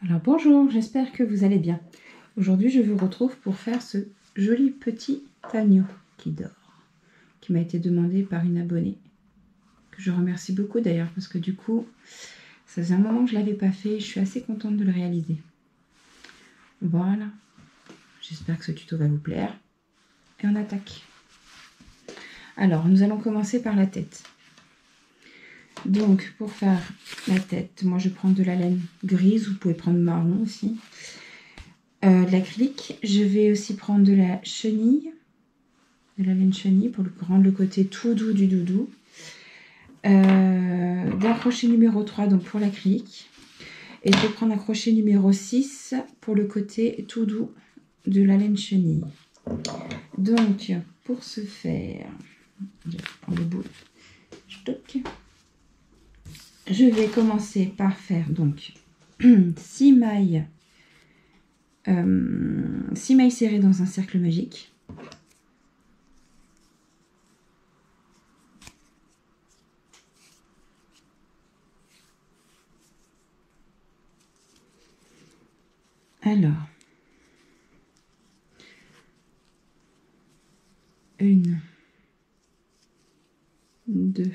Alors bonjour, j'espère que vous allez bien. Aujourd'hui je vous retrouve pour faire ce joli petit agneau qui dort, qui m'a été demandé par une abonnée, que je remercie beaucoup d'ailleurs parce que du coup ça faisait un moment que je ne l'avais pas fait et je suis assez contente de le réaliser. Voilà, j'espère que ce tuto va vous plaire et on attaque. Alors nous allons commencer par la tête. Donc pour faire la tête, moi je prends de la laine grise, vous pouvez prendre marron aussi. De l'acrylique, je vais aussi prendre de la chenille, de la laine chenille pour rendre le côté tout doux du doudou. D'un crochet numéro 3 donc pour l'acrylique. Et je vais prendre un crochet numéro 6 pour le côté tout doux de la laine chenille. Donc pour ce faire, je prends le bout. Je vais commencer par faire donc 6 mailles. 6 mailles serrées dans un cercle magique. Alors, 1, 2,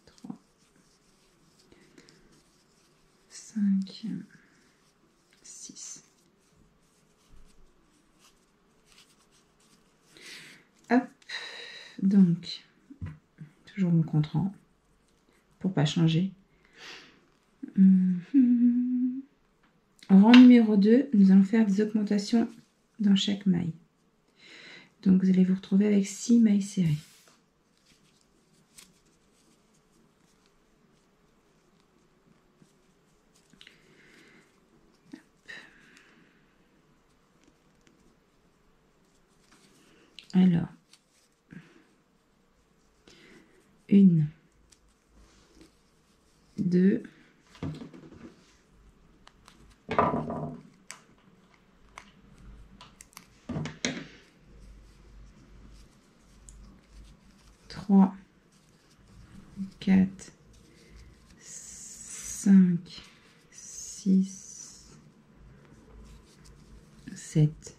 3, 5, 6. Hop, donc, toujours mon compte-rang, pour pas changer. Rang numéro 2, nous allons faire des augmentations dans chaque maille. Donc vous allez vous retrouver avec 6 mailles serrées. Alors, 1, 2, 3, 4, 5, 6, 7,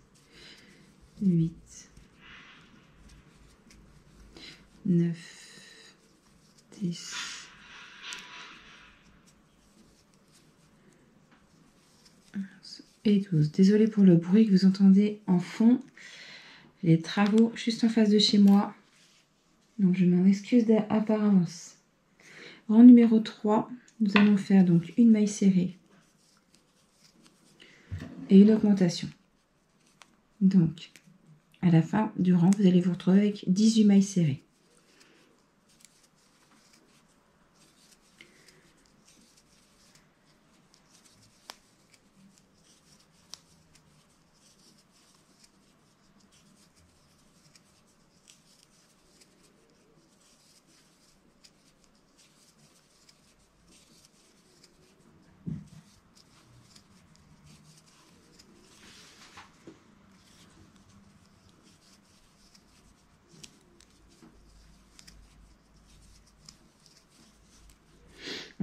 8, 9, 10, 11 et 12. Désolée pour le bruit que vous entendez en fond. Les travaux juste en face de chez moi. Donc je m'en excuse par avance. Rang numéro 3, nous allons faire donc une maille serrée et une augmentation. Donc à la fin du rang, vous allez vous retrouver avec 18 mailles serrées.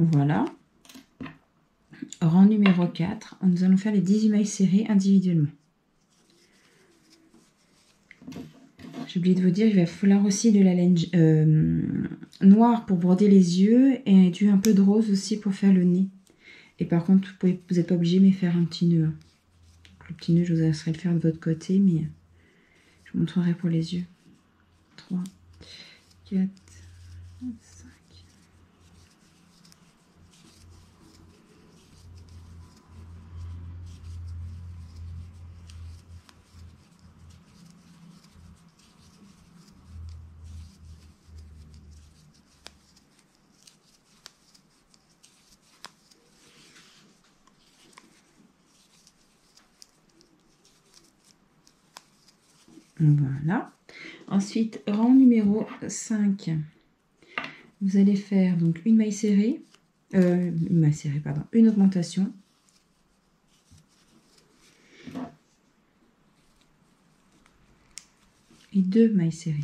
Voilà. Rang numéro 4, nous allons faire les 18 mailles serrées individuellement. J'ai oublié de vous dire, il va falloir aussi de la laine noire pour broder les yeux et un peu de rose aussi pour faire le nez. Et par contre, vous n'êtes pas obligé de faire un petit nœud. Le petit nœud, je vous laisserai le faire de votre côté, mais je vous montrerai pour les yeux. 3, 4, 5. Voilà. Ensuite, rang numéro 5. Vous allez faire donc une maille serrée, une augmentation. Et 2 mailles serrées.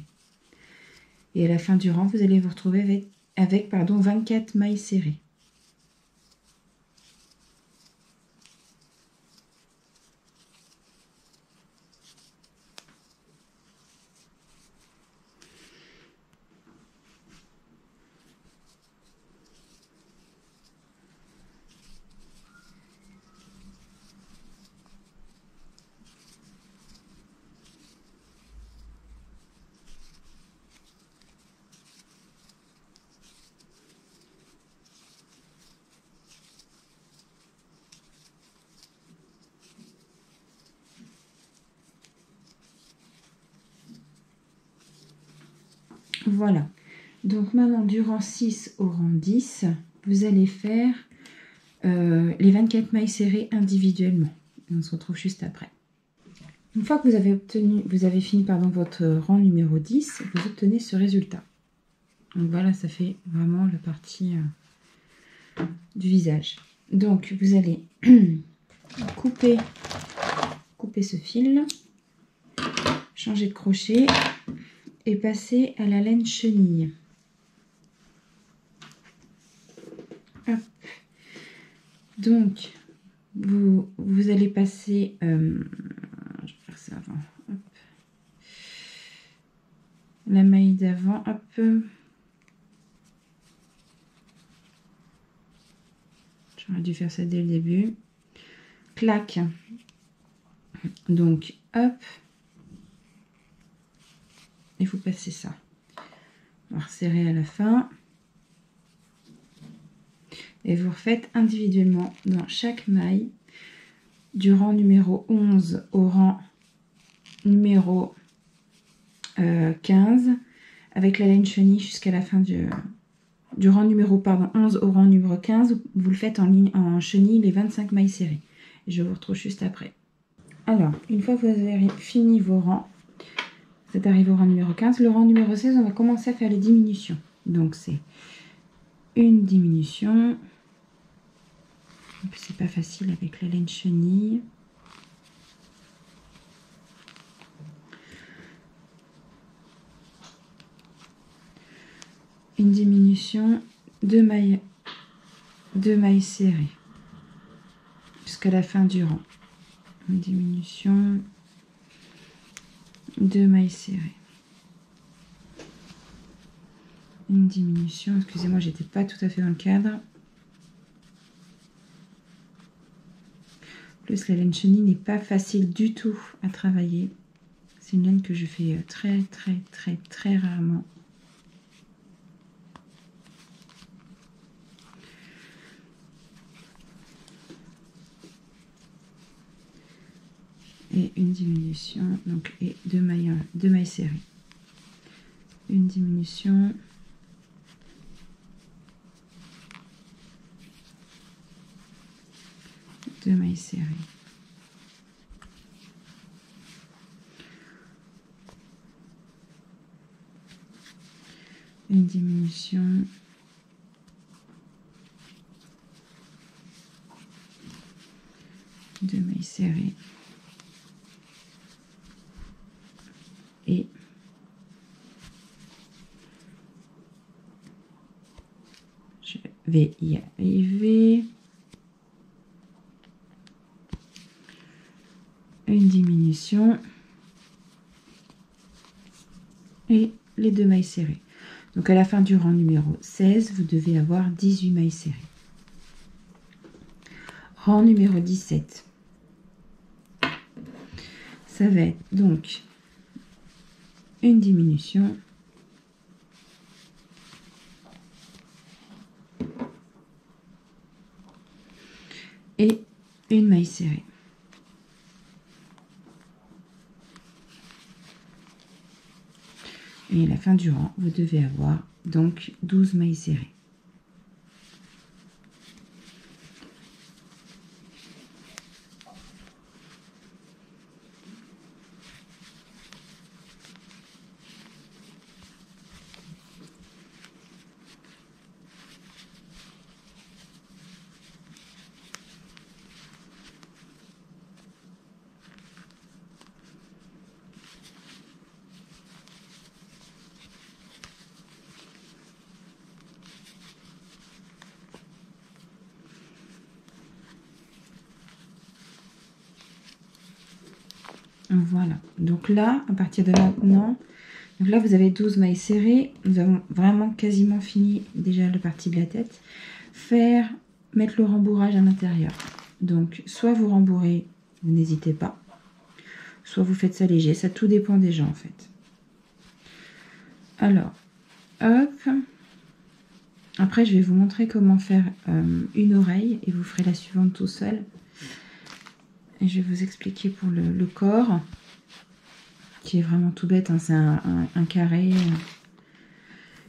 Et à la fin du rang, vous allez vous retrouver avec 24 mailles serrées. Voilà. Donc maintenant, du rang 6 au rang 10, vous allez faire les 24 mailles serrées individuellement. On se retrouve juste après. Une fois que vous avez fini votre rang numéro 10, vous obtenez ce résultat. Donc voilà, ça fait vraiment la partie du visage. Donc vous allez couper ce fil, changer de crochet et passer à la laine chenille. Hop. Donc vous allez passer, je vais faire ça avant. Hop. La maille d'avant, hop. J'aurais dû faire ça dès le début. Clac. Donc, hop. Et vous passez ça. On va resserrer à la fin. Et vous refaites individuellement dans chaque maille du rang numéro 11 au rang numéro 15 avec la laine chenille jusqu'à la fin du rang numéro 11 au rang numéro 15. Vous le faites en chenille les 25 mailles serrées. Et je vous retrouve juste après. Alors, une fois que vous avez fini vos rangs, vous êtes arrivé au rang numéro 15. Le rang numéro 16, on va commencer à faire les diminutions. Donc, c'est une diminution. C'est pas facile avec la laine chenille. Une diminution, deux mailles serrées jusqu'à la fin du rang. Une diminution, 2 mailles serrées. Une diminution, excusez-moi, j'étais pas tout à fait dans le cadre. En plus, la laine chenille n'est pas facile du tout à travailler. C'est une laine que je fais très rarement. Et une diminution, donc, et deux mailles serrées. Une diminution. Deux mailles serrées. Une diminution. Deux mailles serrées. Et je vais y arriver. Une diminution. Et les 2 mailles serrées. Donc à la fin du rang numéro 16, vous devez avoir 18 mailles serrées. Rang numéro 17. Ça va être donc une diminution. Et une maille serrée. Et à la fin du rang, vous devez avoir donc 12 mailles serrées. Voilà, donc là, à partir de maintenant, donc là vous avez 12 mailles serrées. Nous avons vraiment quasiment fini déjà la partie de la tête. Mettre le rembourrage à l'intérieur. Donc soit vous rembourrez, vous n'hésitez pas, soit vous faites ça léger, ça tout dépend des gens en fait. Alors, hop. Après je vais vous montrer comment faire une oreille et vous ferez la suivante tout seul. Et je vais vous expliquer pour le corps, qui est vraiment tout bête, hein, c'est un carré.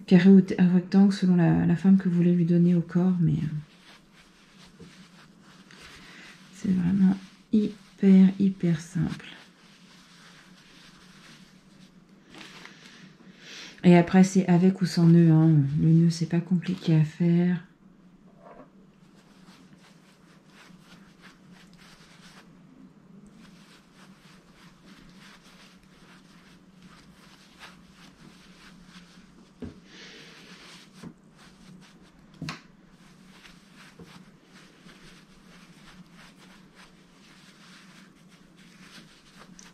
carré ou rectangle selon la forme que vous voulez lui donner au corps, mais c'est vraiment hyper simple. Et après c'est avec ou sans nœud, hein. Le nœud c'est pas compliqué à faire.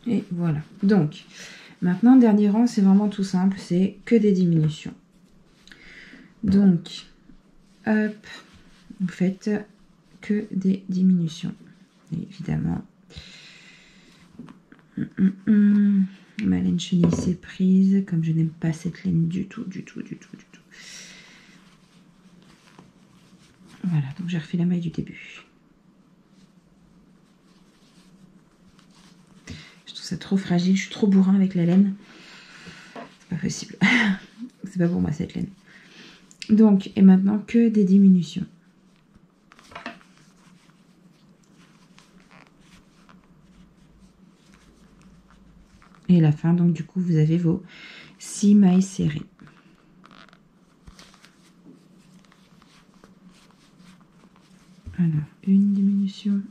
Et voilà. Donc, maintenant, dernier rang, c'est vraiment tout simple. C'est que des diminutions. Donc, hop, vous faites que des diminutions. Et évidemment, ma laine chenille s'est prise. Comme je n'aime pas cette laine du tout. Voilà, donc j'ai refait la maille du début. C'est trop fragile, je suis trop bourrin avec la laine. C'est pas possible. C'est pas pour moi cette laine. Donc, et maintenant que des diminutions. Et la fin, donc du coup, vous avez vos 6 mailles serrées. Alors, une diminution.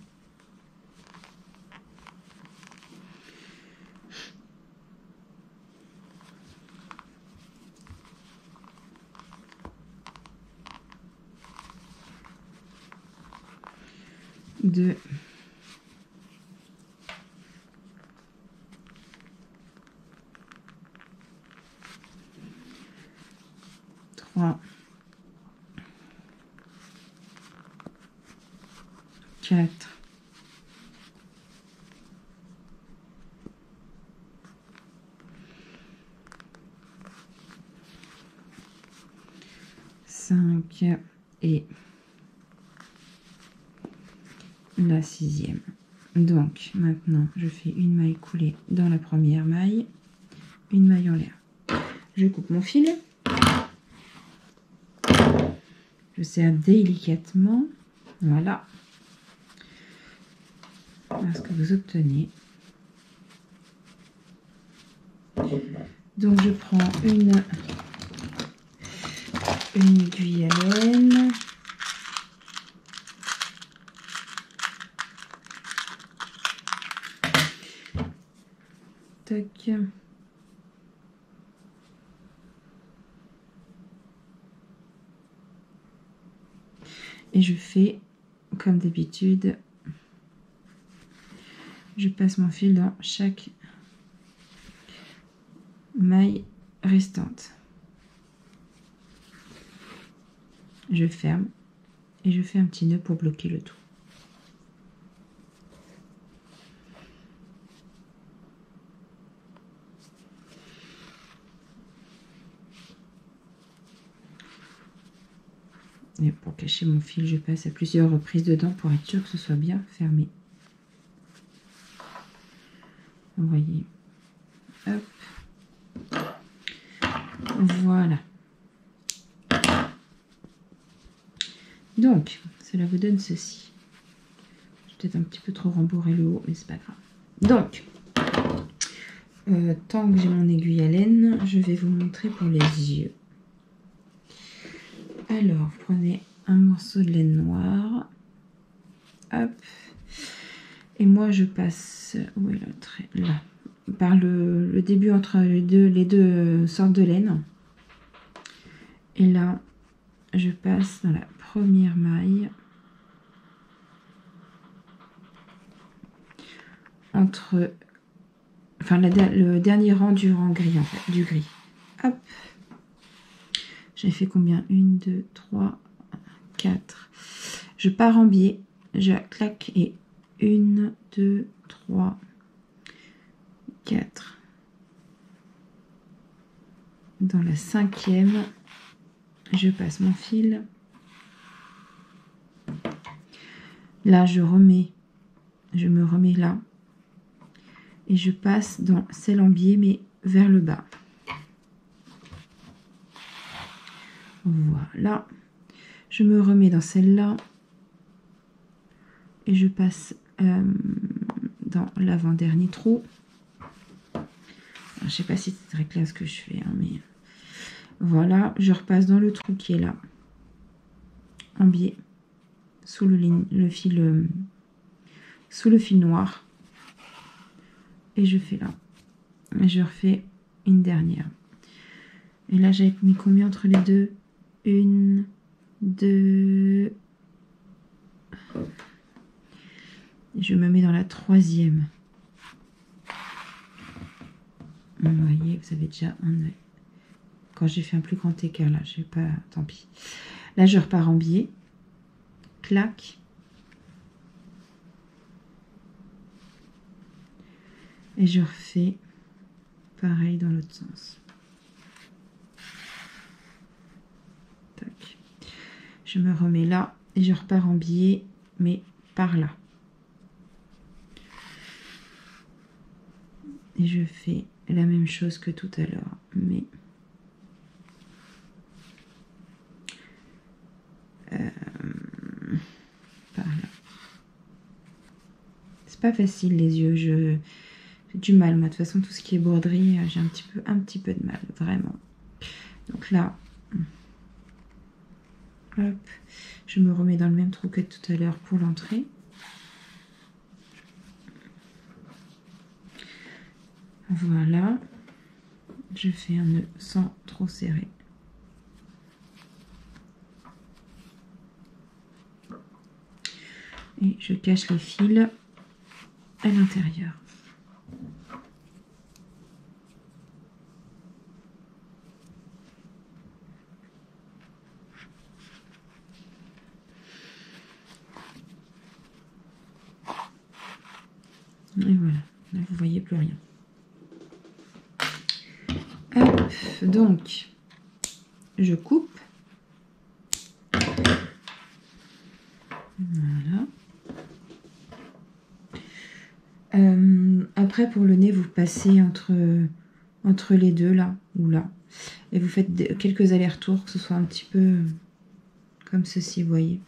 Deux. Trois. 4. 5 et la 6e. Donc maintenant je fais une maille coulée dans la première maille, une maille en l'air. Je coupe mon fil, je serre délicatement, voilà, ce que vous obtenez. Donc je prends une aiguille à laine. Tac. Et je fais comme d'habitude, je passe mon fil dans chaque maille restante. Je ferme et je fais un petit nœud pour bloquer le tout. Et pour cacher mon fil, je passe à plusieurs reprises dedans pour être sûr que ce soit bien fermé. Vous voyez. Hop. Voilà. Donc, cela vous donne ceci. J'ai peut-être un petit peu trop rembourré le haut, mais c'est pas grave. Donc, tant que j'ai mon aiguille à laine, je vais vous montrer pour les yeux. Alors, vous prenez un morceau de laine noire. Hop. Et moi, je passe, où est le trait? Là. Par le début entre les deux sortes de laine. Et là, je passe dans la première maille. Entre, enfin, le dernier rang du rang gris, en fait, du gris. Hop. J'ai fait combien? 1, 2, 3, 4. Je pars en biais, je claque et 1, 2, 3, 4. Dans la 5e, je passe mon fil. Là, je me remets là. Et je passe dans celle en biais, mais vers le bas. Voilà. Je me remets dans celle-là. Et je passe dans l'avant-dernier trou. Alors, je ne sais pas si c'est très clair ce que je fais, hein, mais voilà. Je repasse dans le trou qui est là, en biais, sous le fil noir. Et je fais là. Et je refais une dernière. Et là, j'avais mis combien entre les deux? 1, 2... Je me mets dans la 3e. Vous voyez, vous avez déjà un œil. Quand j'ai fait un plus grand écart, là, je vais pas... Tant pis. Là, je repars en biais. Clac. Et je refais pareil dans l'autre sens. Tac. Je me remets là et je repars en biais, mais par là. Et je fais la même chose que tout à l'heure, mais par là. C'est pas facile les yeux, j'ai du mal. Moi, de toute façon, tout ce qui est broderie, j'ai un petit peu de mal, vraiment. Donc là, hop, je me remets dans le même trou que tout à l'heure pour l'entrée. Voilà, je fais un nœud sans trop serrer. Et je cache les fils à l'intérieur. Et voilà, là vous voyez plus rien. Hop, donc je coupe. Voilà. Après pour le nez, vous passez entre les deux là ou là. Et vous faites quelques allers-retours, que ce soit un petit peu comme ceci, vous voyez.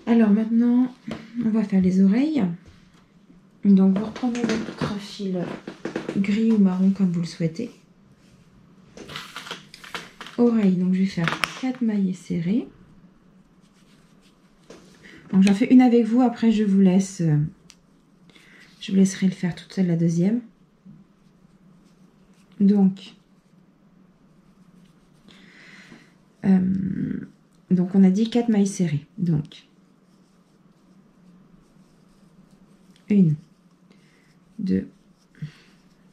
Alors maintenant, on va faire les oreilles. Donc vous reprenez votre fil gris ou marron comme vous le souhaitez. Oreilles, donc je vais faire 4 mailles serrées. Donc j'en fais une avec vous, après je vous laisserai le faire toute seule la deuxième. Donc on a dit 4 mailles serrées. Donc 1, 2,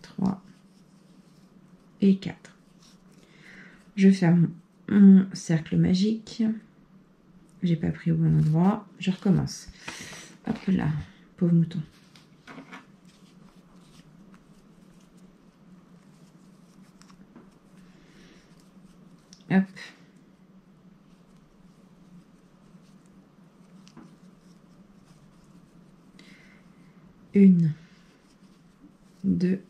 3 et 4. Je ferme mon cercle magique. J'ai pas pris au bon endroit. Je recommence. Hop là, pauvre mouton. Hop. Une, 2,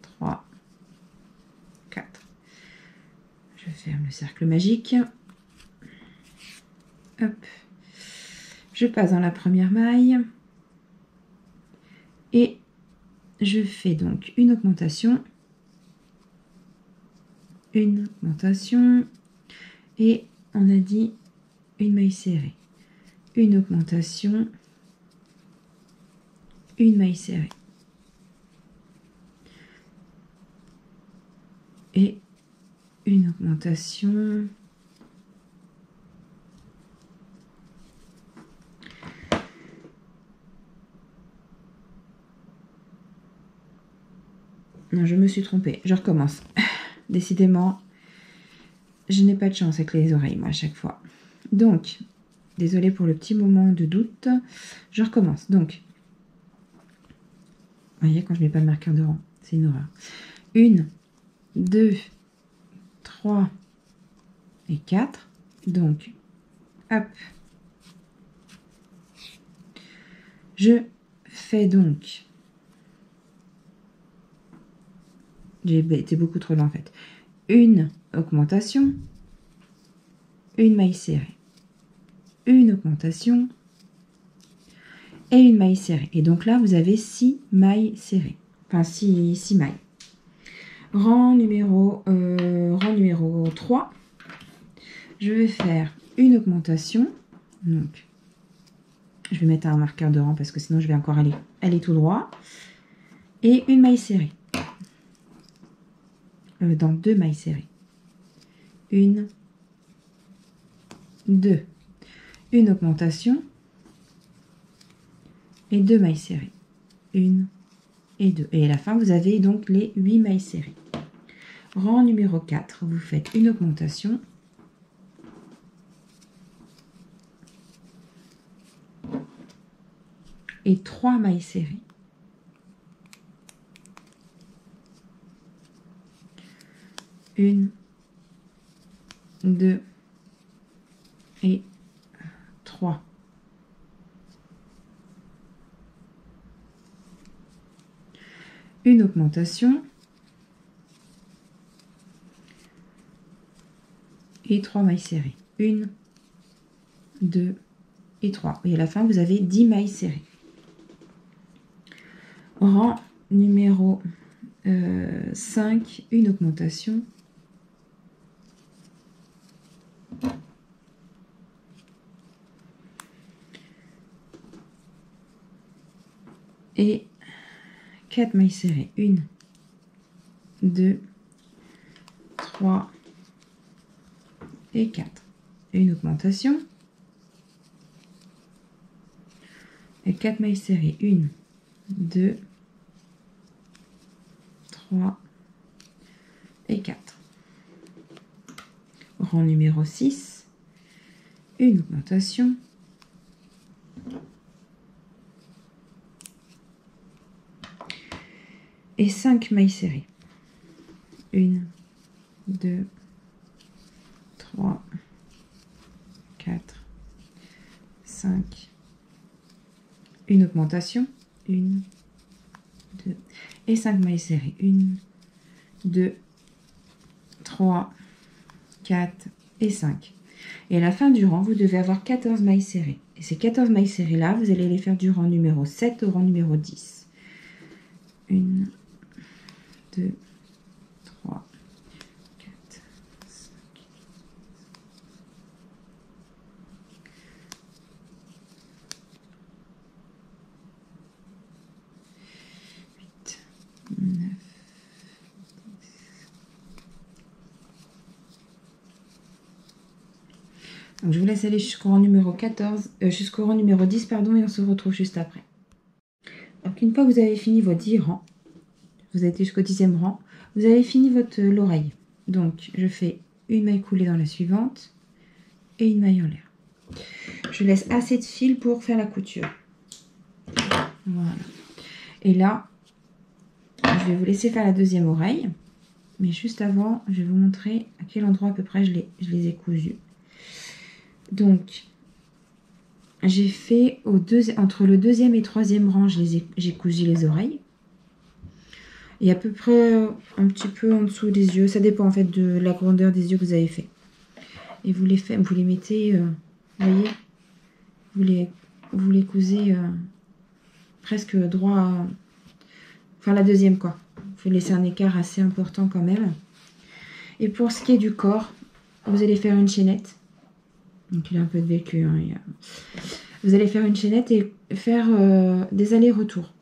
3, 4. Je ferme le cercle magique. Hop. Je passe dans la première maille. Et je fais donc une augmentation. Une augmentation. Et on a dit une maille serrée. Une augmentation. Une maille serrée. Et une augmentation. Non, je me suis trompée. Je recommence. Décidément, je n'ai pas de chance avec les oreilles, moi, à chaque fois. Donc, désolée pour le petit moment de doute. Je recommence. Donc, vous voyez, quand je ne mets pas le marqueur de rang, c'est une horreur. 1, 2, 3 et 4. Donc, hop. Je fais donc... J'ai été beaucoup trop lent en fait. Une augmentation, une maille serrée, une augmentation et une maille serrée. Et donc là, vous avez 6 mailles serrées, enfin 6 mailles. Rang numéro 3, je vais faire une augmentation. Donc, je vais mettre un marqueur de rang parce que sinon je vais encore aller tout droit. Et une maille serrée. Dans 2 mailles serrées. 1, 2. Une augmentation. Et 2 mailles serrées. 1 et 2. Et à la fin, vous avez donc les 8 mailles serrées. Rang numéro 4, vous faites une augmentation. Et 3 mailles serrées. 1, 2 et 3. Une augmentation et 3 mailles serrées. 1, 2 et 3. Et à la fin, vous avez 10 mailles serrées. Rang numéro 5, une augmentation. Et 4 mailles serrées. 1, 2, 3 et 4. Une augmentation. Et 4 mailles serrées. 1, 2, 3 et 4. Rang numéro 6, une augmentation. Et 5 mailles serrées. 1, 2, 3, 4, 5. Une augmentation. 1, 2 et 5 mailles serrées. 1, 2, 3, 4 et 5. Et à la fin du rang, vous devez avoir 14 mailles serrées. Et ces 14 mailles serrées-là, vous allez les faire du rang numéro 7 au rang numéro 10. 1, 2, 3, 4, 5. 8, 9. Donc je vous laisse aller jusqu'au rang numéro 14, jusqu'au rang numéro 10, pardon, et on se retrouve juste après. Donc une fois que vous avez fini vos 10 rangs, vous avez été jusqu'au 10e rang, vous avez fini l'oreille. Donc je fais une maille coulée dans la suivante et une maille en l'air. Je laisse assez de fil pour faire la couture. Voilà. Et là, je vais vous laisser faire la deuxième oreille. Mais juste avant, je vais vous montrer à quel endroit à peu près je les ai cousus. Donc, j'ai fait entre le deuxième et troisième rang, j'ai cousu les oreilles. Et à peu près un petit peu en dessous des yeux. Ça dépend en fait de la grandeur des yeux que vous avez fait. Et vous les mettez, vous voyez, vous les cousez presque droit, enfin la deuxième quoi. Il faut laisser un écart assez important quand même. Et pour ce qui est du corps, vous allez faire une chaînette. Donc il a un peu de vécu. Hein, vous allez faire une chaînette et faire des allers-retours.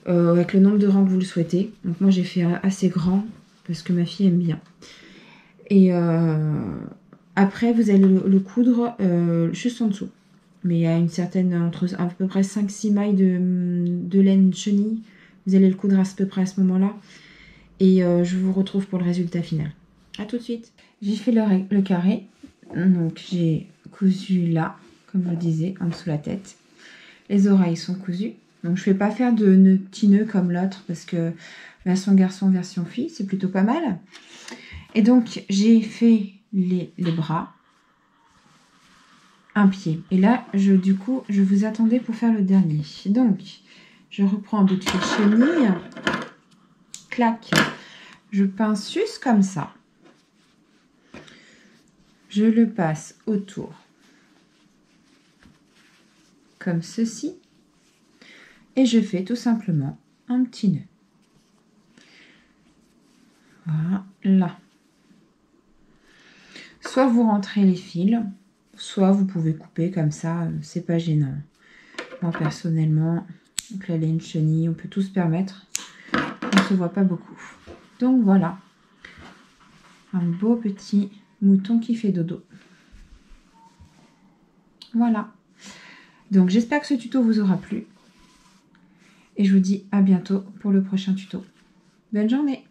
Avec le nombre de rangs que vous le souhaitez. Donc moi j'ai fait assez grand parce que ma fille aime bien. Et après vous allez le coudre juste en dessous. Mais il y a une certaine, entre à peu près 5-6 mailles de laine chenille. Vous allez le coudre à peu près à ce moment-là. Et je vous retrouve pour le résultat final. A tout de suite. J'ai fait le carré. Donc j'ai cousu là, comme je vous disais, en dessous de la tête. Les oreilles sont cousues. Donc je ne vais pas faire de petits nœuds comme l'autre parce que version garçon, version fille, c'est plutôt pas mal. Et donc j'ai fait les bras, un pied. Et là, du coup, je vous attendais pour faire le dernier. Donc je reprends un bout de fil chenille, clac, je pince juste comme ça. Je le passe autour comme ceci et je fais tout simplement un petit nœud. Voilà. Soit vous rentrez les fils, soit vous pouvez couper comme ça, c'est pas gênant. Moi personnellement, donc là, elle est une chenille, on peut tout se permettre. On ne se voit pas beaucoup. Donc voilà, un beau petit mouton qui fait dodo. Voilà. Donc j'espère que ce tuto vous aura plu. Et je vous dis à bientôt pour le prochain tuto. Bonne journée!